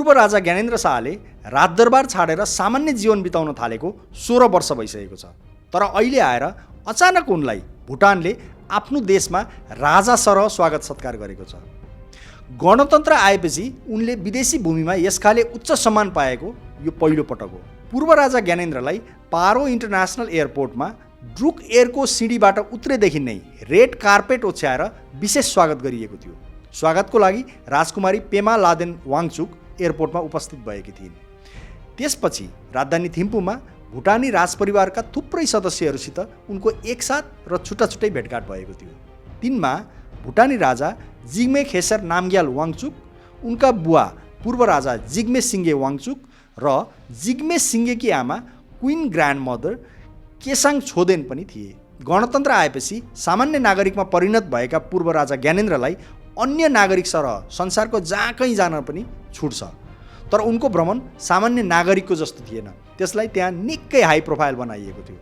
पूर्व राजा ज्ञानेन्द्र शाहले राजदरबार छाडेर सामान्य जीवन बिताउन थालेको 16 वर्ष भइसकेको छ। तर अहिले आएर अचानक उनलाई भुटानले आफ्नो देशमा राजा सरह स्वागत सत्कार गरेको छ। गणतन्त्र आएपछि उनले विदेशी भूमिमा यसखाले उच्च सम्मान पाएको यो पहिलो पटक हो। पूर्व राजा ज्ञानेन्द्रलाई पारो इन्टरनेसनल एयरपोर्टमा ड्रुक एयरको सिँढीबाट उत्रेदेखि नै रेड कार्पेट ओछ्याएर विशेष स्वागत गरिएको थियो। स्वागतको लागि राजकुमारी पेमा लादेन वाङचुक एयरपोर्टमा उपस्थित भएकी थिइन्। त्यसपछि राजधानी थिम्पूमा भुटानी राजपरिवारका थुप्रै सदस्यहरूसित उनको एकसाथ र छुट्टा छुट्टै भेटघाट भएको थियो। तिनमा भुटानी राजा जिग्मे खेसर नामग्याल वाङचुक, उनका बुवा पूर्व राजा जिग्मे सिङ्गे वाङचुक र जिग्मे सिङ्गेकी आमा queen grand mother Kesang Choden पनि थिए। गणतन्त्र आएपछि सामान्य नागरिकमा परिणत भएका पूर्व राजा ज्ञानेन्द्रलाई अन्य नागरिक सरह संसारको जहाँ कहीँ जान पनि छुट छ। तर उनको भ्रमण सामान्य नागरिकको जस्तो थिएन। त्यसलाई त्यहाँ निकै हाई प्रोफाइल बनाइएको थियो।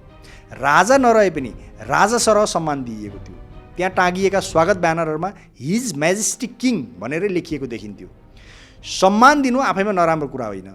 राजा नरहे पनि राजा सरह सम्मान दिइएको थियो। त्यहाँ टाँगिएका स्वागत ब्यानरहरूमा हिज म्याजेस्टिक किङ भनेर लेखिएको देखिन्थ्यो। सम्मान दिनु आफैमा नराम्रो कुरा होइन,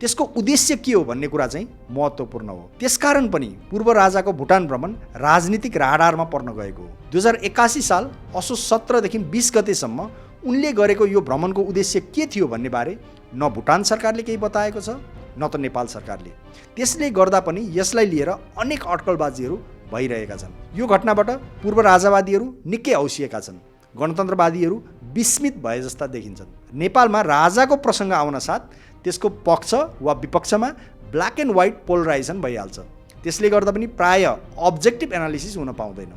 त्यसको उद्देश्य के हो भन्ने कुरा चाहिँ महत्त्वपूर्ण हो। त्यसकारण पनि पूर्व राजाको भुटान भ्रमण राजनीतिक राडारमा पर्न गएको हो। 2081 साल असोज 17 देखि 20 गतेसम्म उनले गरेको यो भ्रमणको उद्देश्य के थियो भन्ने बारे न भुटान सरकारले केही बताएको छ न त नेपाल सरकारले। त्यसले गर्दा पनि यसलाई लिएर अनेक अड्कलबाजीहरू भइरहेका छन्। यो घटनाबाट पूर्व राजावादीहरू निकै औसिएका छन्। गणतन्त्रवादीहरू विस्मित भए जस्ता देखिन्छन्। नेपालमा राजाको प्रसङ्ग आउन साथ त्यसको पक्ष वा विपक्षमा ब्ल्याक एन्ड व्हाइट पोलराइजेसन भइहाल्छ। त्यसले गर्दा पनि प्रायः अब्जेक्टिभ एनालिसिस हुन पाउँदैन।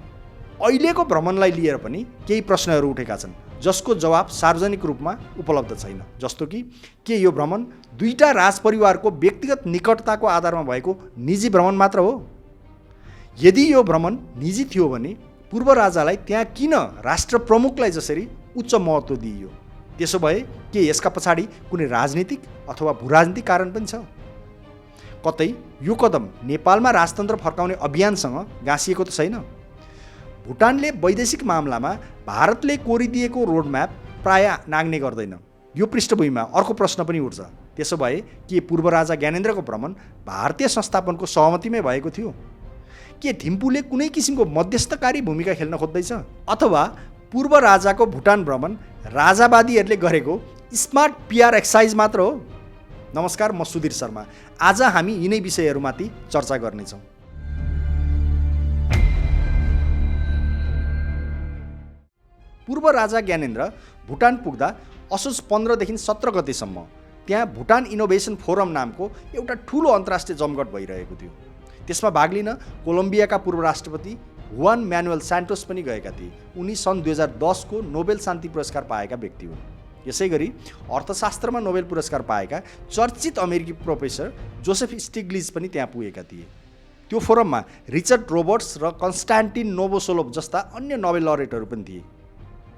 अहिलेको भ्रमणलाई लिएर पनि केही प्रश्नहरू उठेका छन् जसको जवाब सार्वजनिक रूपमा उपलब्ध छैन। जस्तो कि के यो भ्रमण दुईटा राजपरिवारको व्यक्तिगत निकटताको आधारमा भएको निजी भ्रमण मात्र हो? यदि यो भ्रमण निजी थियो भने पूर्व राजालाई त्यहाँ किन राष्ट्र प्रमुखलाई जसरी उच्च महत्त्व दिइयो? त्यसो भए के यसका पछाडि कुनै राजनीतिक अथवा भूराजनीतिक कारण पनि छ? कतै यो कदम नेपालमा राजतन्त्र फर्काउने अभियानसँग गाँसिएको त छैन? भुटानले वैदेशिक मामलामा भारतले कोरिदिएको रोडम्याप प्रायः नाग्ने गर्दैन। यो पृष्ठभूमिमा अर्को प्रश्न पनि उठ्छ। त्यसो भए के पूर्व राजा ज्ञानेन्द्रको भ्रमण भारतीय संस्थापनको सहमतिमै भएको थियो? के थिम्पूले कुनै किसिमको मध्यस्थकारी भूमिका खेल्न खोज्दैछ? अथवा पूर्व राजाको भुटान भ्रमण राजावादीहरूले गरेको स्मार्ट पिआर एक्सर्साइज मात्र हो? नमस्कार, म सुधीर शर्मा। आज हामी यिनै विषयहरूमाथि चर्चा गर्नेछौँ। पूर्व राजा ज्ञानेन्द्र भुटान पुग्दा असोज 15 देखि 17 गतेसम्म त्यहाँ भुटान इनोभेसन फोरम नामको एउटा ठुलो अन्तर्राष्ट्रिय जमघट भइरहेको थियो। त्यसमा भाग लिन कोलम्बियाका पूर्व राष्ट्रपति हुआन म्यानुएल सान्टोस पनि गएका थिए। उनी सन् 2010 को नोबेल शान्ति पुरस्कार पाएका व्यक्ति हुन्। यसैगरी अर्थशास्त्रमा नोबेल पुरस्कार पाएका चर्चित अमेरिकी प्रोफेसर जोसेफ स्टिग्लिज पनि त्यहाँ पुगेका थिए। त्यो फोरममा रिचर्ड रोबर्ट्स र कन्स्टान्टिन नोभोसोलोभ जस्ता अन्य नोबेल लरेटहरू पनि थिए।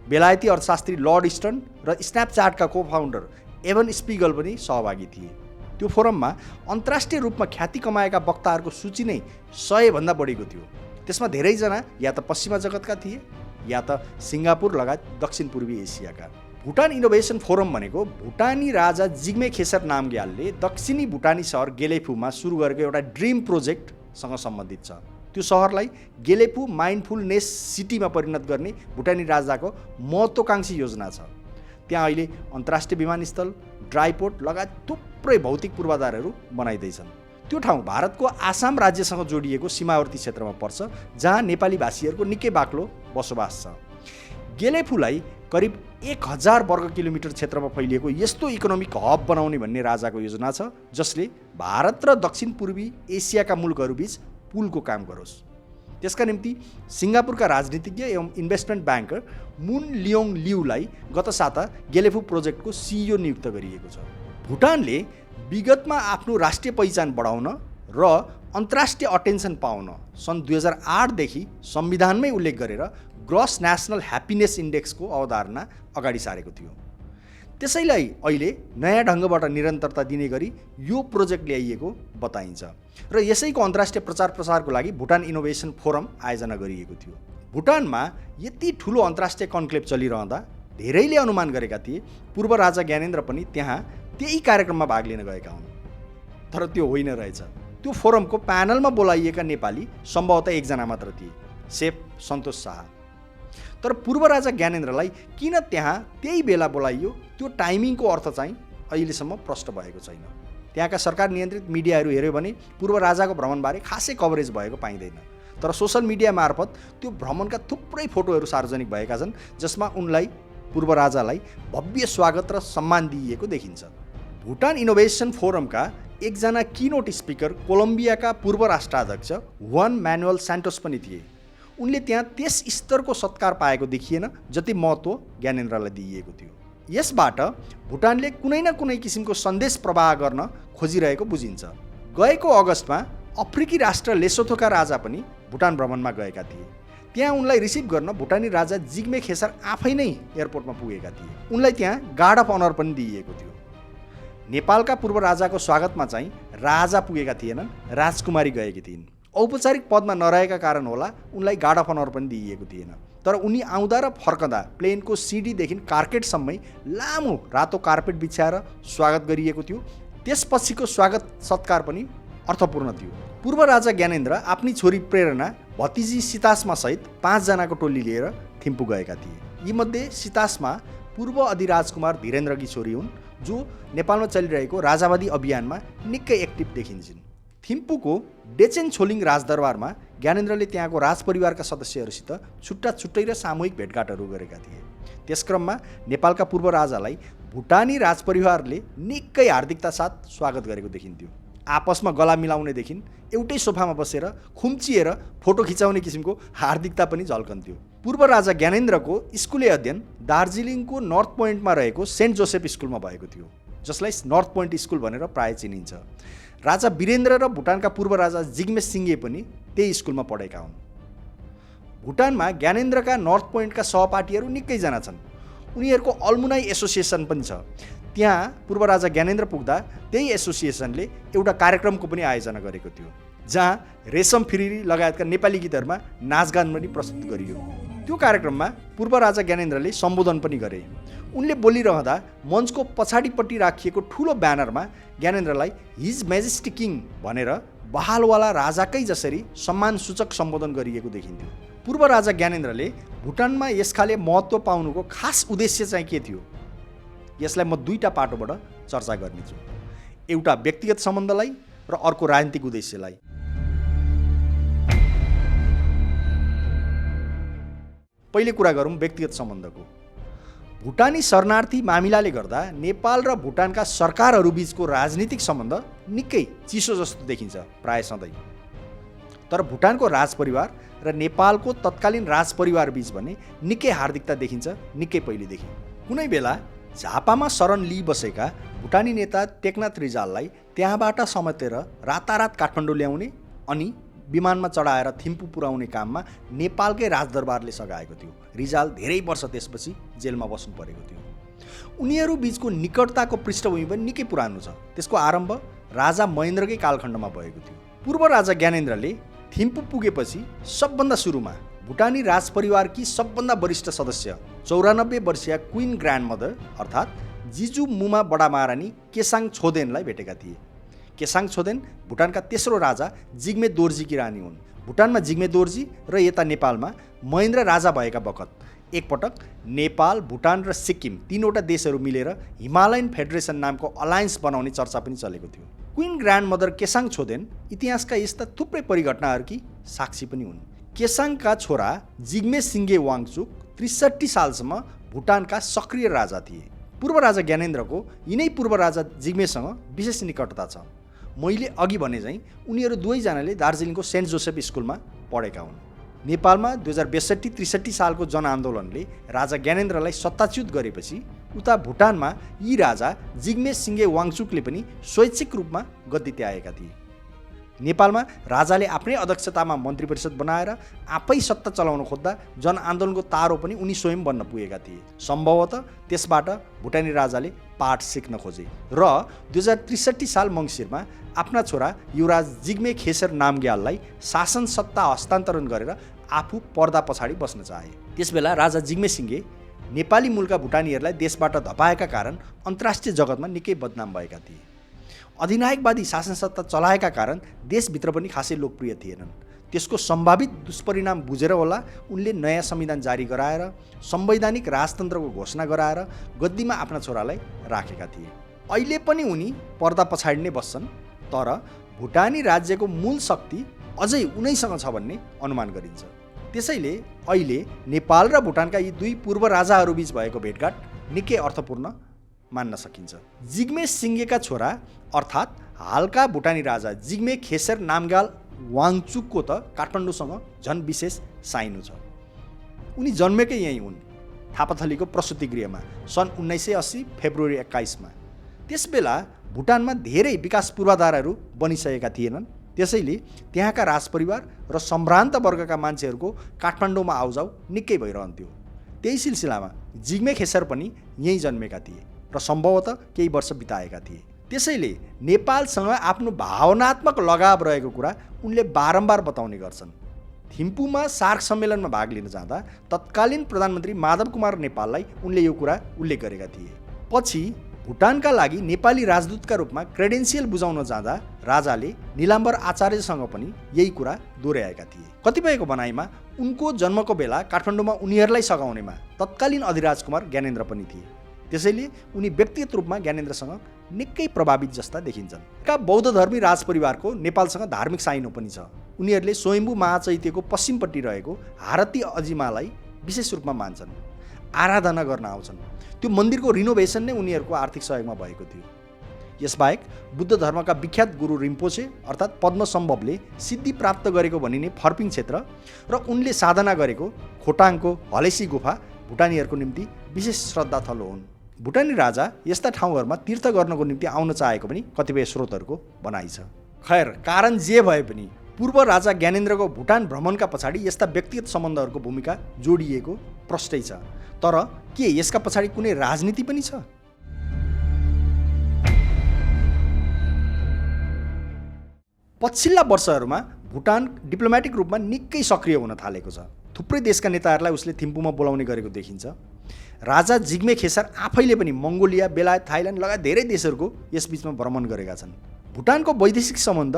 बेलायती अर्थशास्त्री लर्ड इस्टर्न र स्न्यापच्याटका को फाउन्डर एभन स्पिगल पनि सहभागी थिए। त्यो फोरममा अन्तर्राष्ट्रिय रूपमा ख्याति कमाएका वक्ताहरूको सूची नै 100 भन्दा बढीको थियो। त्यसमा धेरैजना या त पश्चिमा जगतका थिए या त सिङ्गापुर लगायत दक्षिण पूर्वी एसियाका। भुटान इनोभेसन फोरम भनेको भुटानी राजा जिग्मे खेसर नामग्यालले दक्षिणी भुटानी सहर गेलेफूमा सुरु गरेको एउटा ड्रिम प्रोजेक्टसँग सम्बन्धित छ। त्यो सहरलाई गेलेफू माइन्डफुलनेस सिटीमा परिणत गर्ने भुटानी राजाको महत्त्वकांक्षी योजना छ। त्यहाँ अहिले अन्तर्राष्ट्रिय विमानस्थल, ड्राइपोर्ट लगायत थुप्रै भौतिक पूर्वाधारहरू बनाइँदैछन्। त्यो ठाउँ भारतको आसाम राज्यसँग जोडिएको सीमावर्ती क्षेत्रमा पर्छ, जहाँ नेपाली भाषीहरूको निकै बाक्लो बसोबास छ। गेलेफूलाई करिब 1000 वर्ग किलोमिटर क्षेत्रमा फैलिएको यस्तो इकोनोमिक हब बनाउने भन्ने राजाको योजना छ, जसले भारत र दक्षिण पूर्वी एसियाका मुलुकहरूबीच पुलको काम गरोस्। त्यसका निम्ति सिङ्गापुरका राजनीतिज्ञ एवं इन्भेस्टमेन्ट ब्याङ्कर मुन लियोङ लियूलाई गत साता गेलेफू प्रोजेक्टको सिइओ नियुक्त गरिएको छ। भुटानले विगतमा आफ्नो राष्ट्रिय पहिचान बढाउन र अन्तर्राष्ट्रिय अटेन्सन पाउन सन् 2008 देखि संविधानमै उल्लेख गरेर ग्रस नेसनल ह्याप्पिनेस इन्डेक्सको अवधारणा अगाडि सारेको थियो। त्यसैलाई अहिले नयाँ ढङ्गबाट निरन्तरता दिने गरी यो प्रोजेक्ट ल्याइएको बताइन्छ र यसैको अन्तर्राष्ट्रिय प्रचार प्रसारको लागि भुटान इनोभेसन फोरम आयोजना गरिएको थियो। भुटानमा यति ठुलो अन्तर्राष्ट्रिय कन्क्लेभ चलिरहँदा धेरैले अनुमान गरेका थिए पूर्व राजा ज्ञानेन्द्र पनि त्यहाँ त्यही कार्यक्रममा भाग लिन गएका हुन्। तर त्यो होइन रहेछ। त्यो फोरमको प्यानलमा बोलाइएका नेपाली सम्भवतः एकजना मात्र थिए, सेफ सन्तोष शाह। तर पूर्व राजा ज्ञानेन्द्रलाई किन त्यहाँ त्यही बेला बोलाइयो, त्यो टाइमिङको अर्थ चाहिँ अहिलेसम्म प्रष्ट भएको छैन। त्यहाँका सरकार नियन्त्रित मिडियाहरू हेऱ्यो भने पूर्व राजाको भ्रमणबारे खासै कभरेज भएको पाइँदैन। तर सोसल मिडिया मार्फत त्यो भ्रमणका थुप्रै फोटोहरू सार्वजनिक भएका छन्, जसमा उनलाई पूर्व राजालाई भव्य स्वागत र सम्मान दिइएको देखिन्छ। भुटान इनोभेसन फोरमका एकजना किनोट स्पिकर कोलम्बियाका पूर्व राष्ट्राध्यक्ष हुआन म्यानुअल सान्टोस पनि थिए। उनले त्यहाँ त्यस स्तरको सत्कार पाएको देखिएन जति महत्त्व ज्ञानेन्द्रलाई दिइएको थियो। यसबाट भुटानले कुनै न कुनै किसिमको सन्देश प्रवाह गर्न खोजिरहेको बुझिन्छ। गएको अगस्तमा अफ्रिकी राष्ट्र लेसोथोका राजा पनि भुटान भ्रमणमा गएका थिए। त्यहाँ उनलाई रिसिभ गर्न भुटानी राजा जिग्मे खेसर आफै नै एयरपोर्टमा पुगेका थिए। उनलाई त्यहाँ गार्ड अफ अनर पनि दिइएको थियो। नेपालका पूर्व राजाको स्वागतमा चाहिँ राजा पुगेका थिएनन्, राजकुमारी गएकी थिइन्। औपचारिक पदमा नरहेका कारण होला उनलाई गार्ड अफ अनर पनि दिइएको थिएन। तर उनी आउँदा र फर्कँदा प्लेनको सिडीदेखि कार्पेटसम्मै लामो रातो कार्पेट बिछ्याएर स्वागत गरिएको थियो। त्यसपछिको स्वागत सत्कार पनि अर्थपूर्ण थियो। पूर्व राजा ज्ञानेन्द्र आफ्नी छोरी प्रेरणा, भतिजी सीतास्मा सहित 5 जनाको टोली लिएर थिम्पू गएका थिए। यीमध्ये सीतास्मा पूर्व अधिराजकुमार धीरेन्द्रकी छोरी हुन्, जो नेपालमा चलिरहेको राजावादी अभियानमा निकै एक्टिभ देखिन्छन्। थिम्पूको डेचेन छोलिङ राजदरबारमा ज्ञानेन्द्रले त्यहाँको राजपरिवारका सदस्यहरूसित छुट्टा छुट्टै र सामूहिक भेटघाटहरू गरेका थिए। त्यसक्रममा नेपालका पूर्व राजालाई भुटानी राजपरिवारले निकै हार्दिकता साथ स्वागत गरेको देखिन्थ्यो। आपसमा गला मिलाउनेदेखि एउटै सोफामा बसेर खुम्चिएर फोटो खिचाउने किसिमको हार्दिकता पनि झल्कन्थ्यो। पूर्व राजा ज्ञानेन्द्रको स्कुले अध्ययन दार्जिलिङको नर्थ पोइन्टमा रहेको सेन्ट जोसेफ स्कुलमा भएको थियो, जसलाई नर्थ पोइन्ट स्कुल भनेर प्राय चिनिन्छ। राजा वीरेन्द्र र भुटानका पूर्व राजा जिग्मे सिंगे पनि त्यही स्कुलमा पढेका हुन्। भुटानमा ज्ञानेन्द्रका नर्थ पोइन्टका सहपाठीहरू निकैजना छन्। उनीहरूको अल्मुनाई एसोसिएसन पनि छ। त्यहाँ पूर्व राजा ज्ञानेन्द्र पुग्दा त्यही एसोसिएसनले एउटा कार्यक्रमको पनि आयोजना गरेको थियो, जहाँ रेशम फिरिरी लगायतका नेपाली गीतहरूमा नाचगान पनि प्रस्तुत गरियो। त्यो कार्यक्रममा पूर्व राजा ज्ञानेन्द्रले सम्बोधन पनि गरे। उनले बोलिरहँदा मञ्चको पछाडिपट्टि राखिएको ठुलो ब्यानरमा ज्ञानेन्द्रलाई हिज मेजेस्टी किङ भनेर बहालवाला राजाकै जसरी सम्मानसूचक सम्बोधन गरिएको देखिन्थ्यो। पूर्व राजा ज्ञानेन्द्रले भुटानमा यसखाले महत्त्व पाउनुको खास उद्देश्य चाहिँ के थियो, यसलाई म 2टा पाटोबाट चर्चा गर्नेछु। एउटा व्यक्तिगत सम्बन्धलाई र अर्को राजनीतिक उद्देश्यलाई। पहिले कुरा गरौँ व्यक्तिगत सम्बन्धको। भुटानी शरणार्थी मामिलाले गर्दा नेपाल र भुटानका सरकारहरू बीचको राजनीतिक सम्बन्ध निकै चिसो जस्तो देखिन्छ प्राय सधैँ। तर भुटानको राजपरिवार र नेपालको तत्कालीन राजपरिवार बीच भने निकै हार्दिकता देखिन्छ, निकै पहिलेदेखि। कुनै बेला झापामा शरण लिइबसेका भुटानी नेता टेकनाथ रिजाललाई त्यहाँबाट समातेर रातारात काठमाडौँ ल्याउने अनि विमानमा चढाएर थिम्पू पुर्याउने काममा नेपालकै राजदरबारले सघाएको थियो। रिजाल धेरै वर्ष त्यसपछि जेलमा बस्नु परेको थियो। उनीहरू बीचको निकटताको पृष्ठभूमि पनि निकै पुरानो छ। त्यसको आरम्भ राजा महेन्द्रकै कालखण्डमा भएको थियो। पूर्व राजा ज्ञानेन्द्रले थिम्पू पुगेपछि सबभन्दा सुरुमा भुटानी राजपरिवारकी सबभन्दा वरिष्ठ सदस्य 94 वर्षीय क्वीन ग्रान्ड मदर अर्थात् जिजु मुमा बडा महारानी केसाङ छोदेनलाई भेटेका थिए। केसाङ छोदेन भुटानका तेस्रो राजा जिग्मे दोर्जीकी रानी हुन्। भुटानमा जिग्मे दोर्जी र यता नेपालमा महेन्द्र राजा भएका बखत एकपटक नेपाल, भुटान र सिक्किम 3वटा देशहरू मिलेर हिमालयन फेडरेसन नामको अलायन्स बनाउने चर्चा पनि चलेको थियो। Queen grand mother Kesang Choden इतिहासका यस्ता थुप्रै परिघटनाहरूकी साक्षी पनि हुन्। केसाङका छोरा जिग्मे सिंगे वाङचुक 63 सालसम्म भुटानका सक्रिय राजा थिए। पूर्व राजा ज्ञानेन्द्रको यिनै पूर्व राजा जिग्मेसँग विशेष निकटता छ। मैले अघि भने चाहिँ उनीहरू दुवैजनाले दार्जिलिङको सेन्ट जोसेफ स्कुलमा पढेका हुन्। नेपालमा 2062-63 सालको जनआन्दोलनले राजा ज्ञानेन्द्रलाई सत्ताच्युत गरेपछि उता भुटानमा यी राजा जिग्मे सिंगे वाङचुकले पनि स्वैच्छिक रूपमा गद्दी त्यागेका थिए। नेपालमा राजाले आफ्नै अध्यक्षतामा मन्त्री परिषद बनाएर आफै सत्ता चलाउन खोज्दा जनआन्दोलनको तारो पनि उनी स्वयं बन्न पुगेका थिए। सम्भवतः त्यसबाट भुटानी राजाले पाठ सिक्न खोजे र 2063 साल मङ्सिरमा आफ्ना छोरा युवराज जिग्मे खेसर नामग्याललाई शासन सत्ता हस्तान्तरण गरेर आफू पर्दा पछाडि बस्न चाहे। त्यसबेला राजा जिग्मे सिंगे नेपाली मूलका भुटानीहरूलाई देशबाट धपाएका कारण अन्तर्राष्ट्रिय जगतमा निकै बदनाम भएका थिए। अधिनायकवादी शासन सत्ता चलाएका कारण देशभित्र पनि खासै लोकप्रिय थिएनन्। त्यसको सम्भावित दुष्परिणाम बुझेर होला उनले नयाँ संविधान जारी गराएर संवैधानिक राजतन्त्रको घोषणा गराएर गद्दीमा आफ्ना छोरालाई राखेका थिए। अहिले पनि उनी पर्दा पछाडि नै बस्छन्, तर भुटानी राज्यको मूल शक्ति अझै उनैसँग छ भन्ने अनुमान गरिन्छ। त्यसैले अहिले नेपाल र भुटानका यी दुई पूर्व राजाहरूबीच भएको भेटघाट निकै अर्थपूर्ण मान्न सकिन्छ। जिग्मे सिङ्गेका छोरा अर्थात् हालका भुटानी राजा जिग्मे खेसर नामग्याल वाङचुकको त काठमाडौँसँग झन् विशेष साइनो छ। उनी जन्मेकै यहीँ हुन्, थापाथलीको प्रसुति गृहमा सन् 1980 फेब्रुअरी 21 मा। त्यसबेला भुटानमा धेरै विकास पूर्वाधारहरू बनिसकेका थिएनन्। त्यसैले त्यहाँका राजपरिवार र सम्भ्रान्त वर्गका मान्छेहरूको काठमाडौँमा आउजाउ निकै भइरहन्थ्यो। त्यही सिलसिलामा जिग्मे खेसर पनि यहीँ जन्मेका थिए र सम्भवतः केही वर्ष बिताएका थिए। त्यसैले नेपालसँग आफ्नो भावनात्मक लगाव रहेको कुरा उनले बारम्बार बताउने गर्छन्। थिम्पूमा सार्क सम्मेलनमा भाग लिन जाँदा तत्कालीन प्रधानमन्त्री माधव कुमार नेपाललाई उनले यो कुरा उल्लेख गरेका थिए। पछि भुटानका लागि नेपाली राजदूतका रूपमा क्रेडेन्सियल बुझाउन जाँदा राजाले निलाम्बर आचार्यसँग पनि यही कुरा दोहोऱ्याएका थिए। कतिपयको भनाइमा उनको जन्मको बेला काठमाडौँमा उनीहरूलाई सघाउनेमा तत्कालीन अधिराजकुमार ज्ञानेन्द्र पनि थिए। त्यसैले उनी व्यक्तिगत रूपमा ज्ञानेन्द्रसँग निकै प्रभावित जस्ता देखिन्छन्। का बौद्ध धर्मी राजपरिवारको नेपालसँग धार्मिक साइनो पनि छ। उनीहरूले स्वयम्भू महाचैत्यको पश्चिमपट्टि रहेको हारती अजिमालाई विशेष रूपमा मान्छन्, आराधना गर्न आउँछन्। त्यो मन्दिरको रिनोभेसन नै उनीहरूको आर्थिक सहयोगमा भएको थियो। यसबाहेक बुद्ध धर्मका विख्यात गुरु रिम्पोछे अर्थात् पद्मसम्भवले सिद्धि प्राप्त गरेको भनिने फर्पिङ क्षेत्र र उनले साधना गरेको खोटाङको हलेसी गुफा भुटानीहरूको निम्ति विशेष श्रद्धा थलो हुन्। भुटानी राजा यस्ता ठाउँहरूमा तीर्थ गर्नको निम्ति आउन चाहेको पनि कतिपय स्रोतहरूको भनाइ छ। खैर, कारण जे भए पनि पूर्व राजा ज्ञानेन्द्रको भुटान भ्रमणका पछाडि यस्ता व्यक्तिगत सम्बन्धहरूको भूमिका जोडिएको प्रष्टै छ। तर के यसका पछाडि कुनै राजनीति पनि छ? पछिल्ला वर्षहरूमा भुटान डिप्लोमेटिक रूपमा निकै सक्रिय हुन थालेको छ। थुप्रै देशका नेताहरूलाई उसले थिम्पूमा बोलाउने गरेको देखिन्छ। राजा जिग्मे खेसर आफैले पनि मङ्गोलिया, बेलायत, थाइल्यान्ड लगायत धेरै देशहरूको यसबीचमा भ्रमण गरेका छन्। भुटानको वैदेशिक सम्बन्ध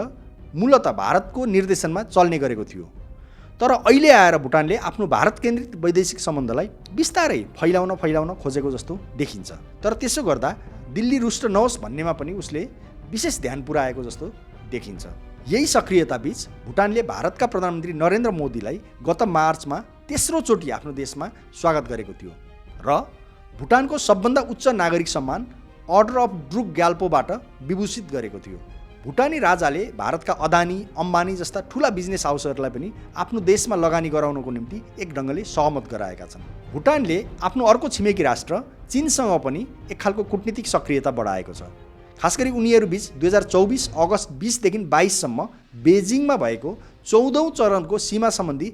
मूलतः भारतको निर्देशनमा चल्ने गरेको थियो, तर अहिले आएर भुटानले आफ्नो भारत केन्द्रित वैदेशिक सम्बन्धलाई बिस्तारै फैलाउन खोजेको जस्तो देखिन्छ। तर त्यसो गर्दा दिल्ली रुष्ट नहोस् भन्नेमा पनि उसले विशेष ध्यान पुर्याएको जस्तो देखिन्छ। यही सक्रियता बीच भुटानले भारतका प्रधानमन्त्री नरेन्द्र मोदीलाई गत मार्चमा तेस्रो चोटि आफ्नो देशमा स्वागत गरेको थियो र भुटानको सबभन्दा उच्च नागरिक सम्मान अर्डर अफ ड्रुक ग्याल्पोबाट विभूषित गरेको थियो। भुटानी राजाले भारतका अदानी, अम्बानी जस्ता ठुला बिजनेस हाउसहरूलाई पनि आफ्नो देशमा लगानी गराउनको निम्ति एक ढङ्गले सहमत गराएका छन्। भुटानले आफ्नो अर्को छिमेकी राष्ट्र चीनसँग पनि एक खालको कूटनीतिक सक्रियता बढाएको छ। खास गरी उनीहरूबीच 2024 अगस्त 20 देखि 22 सम्म बेजिङमा भएको 14औं चरणको सीमा सम्बन्धी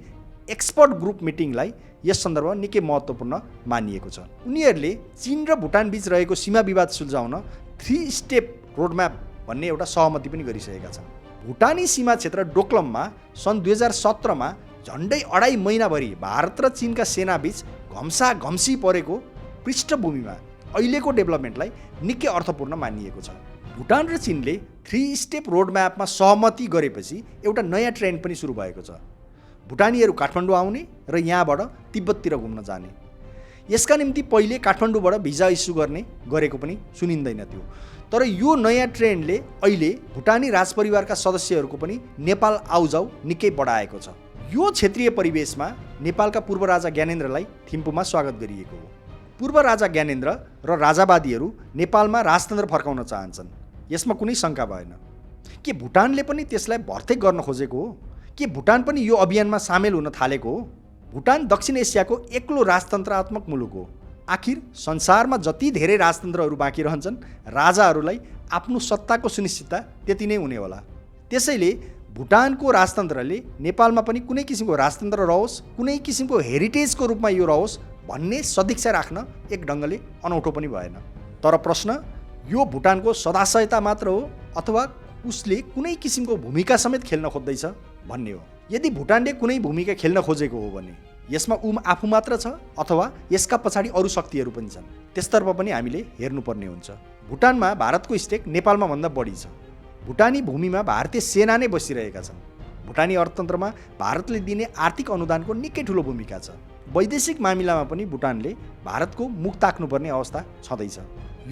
एक्सपर्ट ग्रुप मिटिङलाई यस सन्दर्भमा निकै महत्त्वपूर्ण मानिएको छ। उनीहरूले चीन र भुटान बीच रहेको सीमा विवाद सुल्झाउन 3 स्टेप रोडम्याप भन्ने एउटा सहमति पनि गरिसकेका छन्। भुटानी सीमा क्षेत्र डोक्लममा सन् 2017 मा झन्डै 2.5 महिनाभरि भारत र चीनका सेनाबीच घम्साघम्सी परेको पृष्ठभूमिमा अहिलेको डेभलपमेन्टलाई निकै अर्थपूर्ण मानिएको छ। भुटान र चीनले 3 स्टेप रोडम्यापमा सहमति गरेपछि एउटा नयाँ ट्रेन्ड पनि सुरु भएको छ। भुटानीहरू काठमाडौँ आउने र यहाँबाट तिब्बततिर घुम्न जाने। यसका निम्ति पहिले काठमाडौँबाट भिजा इस्यु गरेको पनि सुनिँदैन थियो। तर यो नयाँ ट्रेन्डले अहिले भुटानी राजपरिवारका सदस्यहरूको पनि नेपाल आउजाउ निकै बढाएको छ। यो क्षेत्रीय परिवेशमा नेपालका पूर्व राजा ज्ञानेन्द्रलाई थिम्पूमा स्वागत गरिएको हो। पूर्व राजा ज्ञानेन्द्र र राजावादीहरू नेपालमा राजतन्त्र फर्काउन चाहन्छन्, यसमा कुनै शङ्का भएन। के भुटानले पनि त्यसलाई भर्तेक गर्न खोजेको हो? के भुटान पनि यो अभियानमा सामेल हुन थालेको हो? भुटान दक्षिण एसियाको एक्लो राजतन्त्रात्मक मुलुक हो। आखिर संसारमा जति धेरै राजतन्त्रहरू बाँकी रहन्छन्, राजाहरूलाई आफ्नो सत्ताको सुनिश्चितता त्यति नै हुने होला। त्यसैले भुटानको राजतन्त्रले नेपालमा पनि कुनै किसिमको राजतन्त्र रहोस्, कुनै किसिमको हेरिटेजको रूपमा यो रहोस् भन्ने सदिच्छा राख्न एक ढङ्गले अनौठो पनि भएन। तर प्रश्न यो भुटानको सदाशयता मात्र हो अथवा उसले कुनै किसिमको भूमिका समेत खेल्न खोज्दैछ भन्ने हो। यदि भुटानले कुनै भूमिका खेल्न खोजेको हो भने यसमा आफू मात्र छ अथवा यसका पछाडि अरू शक्तिहरू पनि छन्, त्यसतर्फ पनि हामीले हेर्नुपर्ने हुन्छ। भुटानमा भारतको स्टेक नेपालमा भन्दा बढी छ। भुटानी भूमिमा भारतीय सेना नै बसिरहेका छन्। भुटानी अर्थतन्त्रमा भारतले दिने आर्थिक अनुदानको निकै ठुलो भूमिका छ। वैदेशिक मामिलामा पनि भुटानले भारतको मुख ताक्नुपर्ने अवस्था छँदैछ।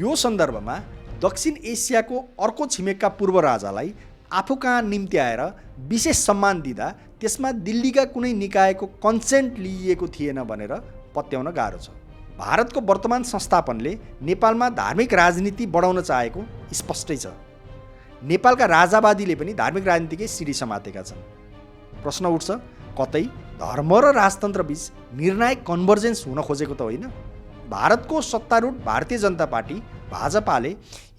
यो सन्दर्भमा दक्षिण एसियाको अर्को छिमेकका पूर्व राजालाई आफू कहाँ निम्ति आएर विशेष सम्मान दिँदा त्यसमा दिल्लीका कुनै निकायको कन्सेन्ट लिइएको थिएन भनेर पत्याउन गाह्रो छ। भारतको वर्तमान संस्थापनले नेपालमा धार्मिक राजनीति बढाउन चाहेको स्पष्टै छ। नेपालका राजावादीले पनि धार्मिक राजनीतिकै सिडी समातेका छन्। प्रश्न उठ्छ, कतै धर्म र राजतन्त्र बीच निर्णायक कन्भर्जेन्स हुन खोजेको त होइन? भारतको सत्तारूढ भारतीय जनता पार्टी भाजपाले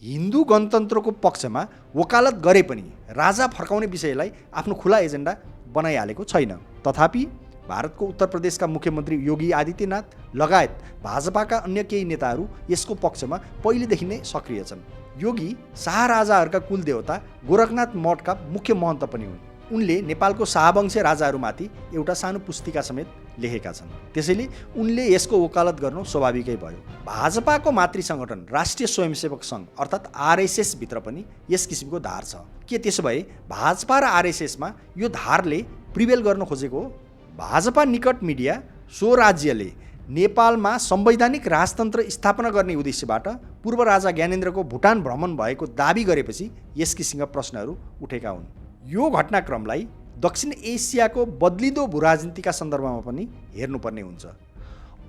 हिन्दू गणतन्त्रको पक्षमा वकालत गरे पनि राजा फर्काउने विषयलाई आफ्नो खुला एजेन्डा बनाइहालेको छैन। तथापि भारतको उत्तर प्रदेशका मुख्यमन्त्री योगी आदित्यनाथ लगायत भाजपाका अन्य केही नेताहरू यसको पक्षमा पहिलेदेखि नै सक्रिय छन्। योगी शाह राजाहरूका कुलदेवता गोरखनाथ मठका मुख्य महन्त पनि हुन्। उनले नेपालको शाहवंशीय राजाहरूमाथि एउटा सानो पुस्तिका समेत लेखेका छन्। त्यसैले उनले यसको वकालत गर्नु स्वाभाविकै भयो। भाजपाको मातृ सङ्गठन राष्ट्रिय स्वयंसेवक सङ्घ अर्थात् आरएसएस भित्र पनि यस किसिमको धार छ। के त्यसो भए भाजपा र आरएसएसमा यो धारले प्रिभेल गर्न खोजेको हो? भाजपा निकट मिडिया सो राज्यले नेपालमा संवैधानिक राजतन्त्र स्थापना गर्ने उद्देश्यबाट पूर्व राजा ज्ञानेन्द्रको भुटान भ्रमण भएको दाबी गरेपछि यस किसिमका प्रश्नहरू उठेका हुन्। यो घटनाक्रमलाई दक्षिण एसियाको बदलिदो भूराजनीतिका सन्दर्भमा पनि हेर्नुपर्ने हुन्छ।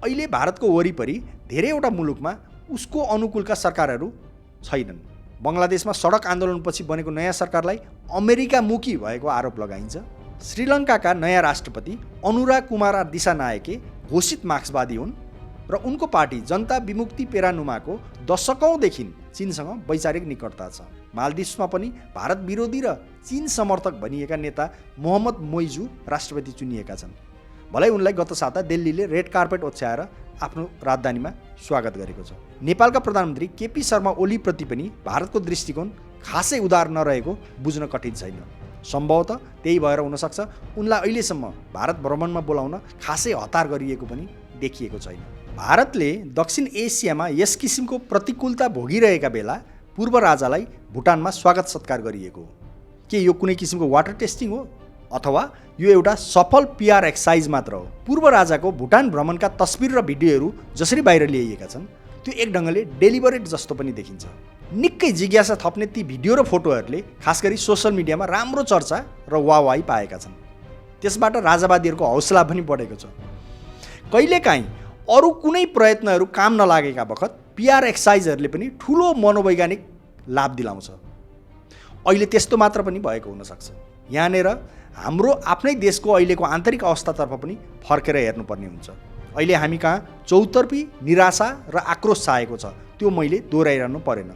अहिले भारतको वरिपरि धेरैवटा मुलुकमा उसको अनुकूलका सरकारहरू छैनन्। बङ्गलादेशमा सडक आन्दोलनपछि बनेको नयाँ सरकारलाई अमेरिकामुखी भएको आरोप लगाइन्छ। श्रीलङ्काका नयाँ राष्ट्रपति अनुराग कुमार दिसानायके घोषित मार्क्सवादी हुन् र उनको पार्टी जनता विमुक्ति पेरानुमाको दशकौँदेखि चीनसँग वैचारिक निकटता छ। मालदिप्समा पनि भारत विरोधी र चीन समर्थक भनिएका नेता मोहम्मद मोइजू राष्ट्रपति चुनिएका छन्। भलै उनलाई गत साता दिल्लीले रेड कार्पेट ओछ्याएर आफ्नो राजधानीमा स्वागत गरेको छ। नेपालका प्रधानमन्त्री केपी शर्मा ओलीप्रति पनि भारतको दृष्टिकोण खासै उदार नरहेको बुझ्न कठिन छैन। सम्भवतः त्यही भएर हुनसक्छ उनलाई अहिलेसम्म भारत भ्रमणमा बोलाउन खासै हतार गरिएको पनि देखिएको छैन। भारतले दक्षिण एसियामा यस किसिमको प्रतिकूलता भोगिरहेका बेला पूर्व राजालाई भुटानमा स्वागत सत्कार गरिएको हो। के यो कुनै किसिमको वाटर टेस्टिङ हो अथवा यो एउटा सफल पिआर एक्सर्साइज मात्र हो? पूर्व राजाको भुटान भ्रमणका तस्बिर र भिडियोहरू जसरी बाहिर ल्याइएका छन् त्यो एक ढङ्गले डेलिबरेट जस्तो पनि देखिन्छ। निकै जिज्ञासा थप्ने ती भिडियो र फोटोहरूले खास गरी सोसल मिडियामा राम्रो चर्चा र वाहवाही पाएका छन्। त्यसबाट राजावादीहरूको हौसला पनि बढेको छ। कहिलेकाहीँ अरू कुनै प्रयत्नहरू काम नलागेका बखत पिआर एक्सर्साइजहरूले पनि ठुलो मनोवैज्ञानिक लाभ दिलाउँछ। अहिले त्यस्तो मात्र पनि भएको हुनसक्छ। यहाँनिर हाम्रो आफ्नै देशको अहिलेको आन्तरिक अवस्थातर्फ पनि फर्केर हेर्नुपर्ने हुन्छ। अहिले हामी कहाँ चौतर्फी निराशा र आक्रोश छाएको छ, त्यो मैले दोहोऱ्याइरहनु परेन।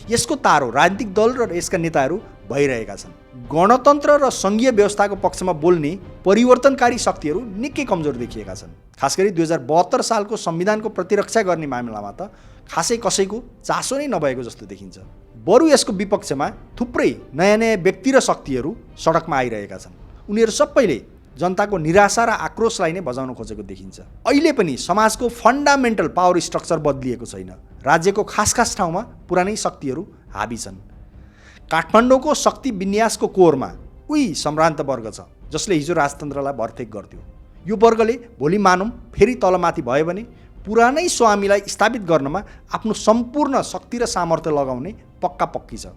यसको तारो राजनीतिक दल र यसका नेताहरू भइरहेका छन्। गणतन्त्र र सङ्घीय व्यवस्थाको पक्षमा बोल्ने परिवर्तनकारी शक्तिहरू निकै कमजोर देखिएका छन्। खास गरी 2072 सालको संविधानको प्रतिरक्षा गर्ने मामिलामा त खासै कसैको चासो नै नभएको जस्तो देखिन्छ। बरु यसको विपक्षमा थुप्रै नयाँ नयाँ व्यक्ति र शक्तिहरू सडकमा आइरहेका छन्। उनीहरू सबैले जनताको निराशा र आक्रोशलाई नै बजाउन खोजेको देखिन्छ। अहिले पनि समाजको फन्डामेन्टल पावर स्ट्रक्चर बदलिएको छैन। राज्यको खास खास ठाउँमा पुरानै शक्तिहरू हाबी छन्। काठमाडौँको शक्ति विन्यासको कोरमा उही सम्भ्रान्त वर्ग छ जसले हिजो राजतन्त्रलाई भरथेक गर्थ्यो। यो वर्गले भोलि मानौँ फेरि तलमाथि भयो भने पुरानै स्वामीलाई स्थापित गर्नमा आफ्नो सम्पूर्ण शक्ति र सामर्थ्य लगाउने पक्का पक्की छ।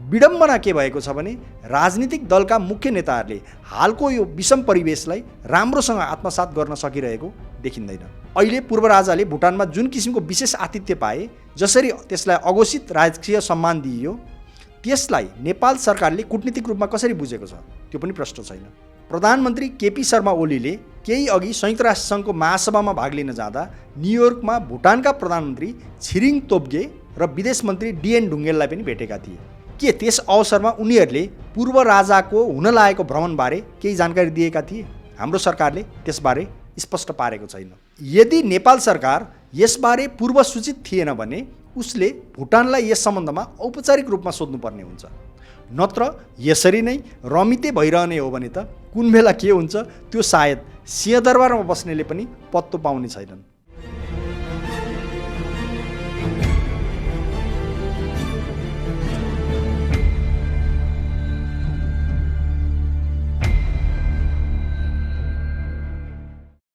विडम्बना के भएको छ भने राजनीतिक दलका मुख्य नेताहरूले हालको यो विषम परिवेशलाई राम्रोसँग आत्मसात गर्न सकिरहेको देखिँदैन। अहिले पूर्व राजाले भुटानमा जुन किसिमको विशेष आतिथ्य पाए, जसरी त्यसलाई अघोषित राजकीय सम्मान दिइयो, त्यसलाई नेपाल सरकारले कूटनीतिक रूपमा कसरी बुझेको छ त्यो पनि प्रश्न छैन। प्रधानमन्त्री केपी शर्मा ओलीले केही अघि संयुक्त राष्ट्रसङ्घको महासभामा भाग लिन जाँदा न्युयोर्कमा भुटानका प्रधानमन्त्री छिरिङ तोब्गे र विदेश मन्त्री डिएन ढुङ्गेललाई पनि भेटेका थिए। के त्यस अवसरमा उनीहरूले पूर्व राजाको हुन लागेको भ्रमणबारे केही जानकारी दिएका थिए? हाम्रो सरकारले त्यसबारे स्पष्ट पारेको छैन। यदि नेपाल सरकार यसबारे पूर्व सूचित थिएन भने उसले भुटानलाई यस सम्बन्धमा औपचारिक रूपमा सोध्नुपर्ने हुन्छ। नत्र यसरी नै रमिते भइरहने हो भने त कुन बेला के हुन्छ त्यो सायद सिंहदरबारमा बस्नेले पनि पत्तो पाउने छैनन्।